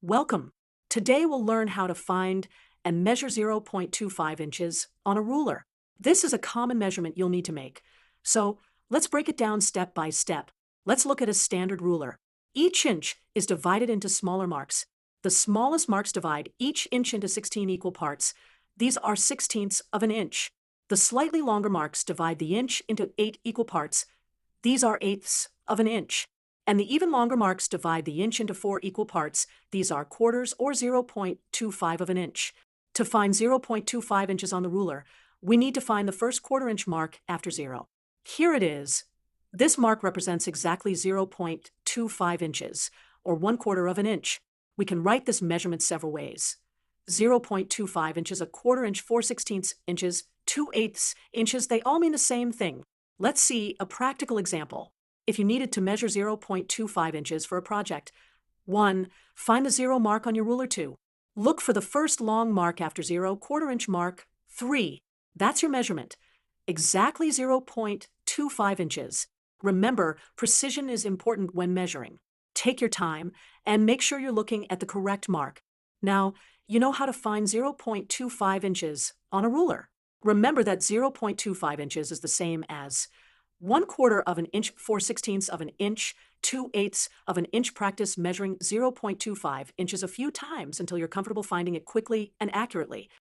Welcome. Today we'll learn how to find and measure 0.25 inches on a ruler. This is a common measurement you'll need to make. So let's break it down step by step. Let's look at a standard ruler. Each inch is divided into smaller marks. The smallest marks divide each inch into 16 equal parts. These are sixteenths of an inch. The slightly longer marks divide the inch into 8 equal parts. These are eighths of an inch. And the even longer marks divide the inch into 4 equal parts. These are quarters or 0.25 of an inch. To find 0.25 inches on the ruler, we need to find the first quarter-inch mark after 0. Here it is. This mark represents exactly 0.25 inches, or 1/4 of an inch. We can write this measurement several ways. 0.25 inches, a quarter inch, 4/16 inches, 2/8 inches, they all mean the same thing. Let's see a practical example. If you needed to measure 0.25 inches for a project, 1. Find the 0 mark on your ruler. 2. Look for the first long mark after 0, quarter-inch mark. 3. That's your measurement. Exactly 0.25 inches. Remember, precision is important when measuring. Take your time and make sure you're looking at the correct mark. Now, you know how to find 0.25 inches on a ruler. Remember that 0.25 inches is the same as 1/4 of an inch, 4/16 of an inch, 2/8 of an inch. Practice measuring 0.25 inches a few times until you're comfortable finding it quickly and accurately.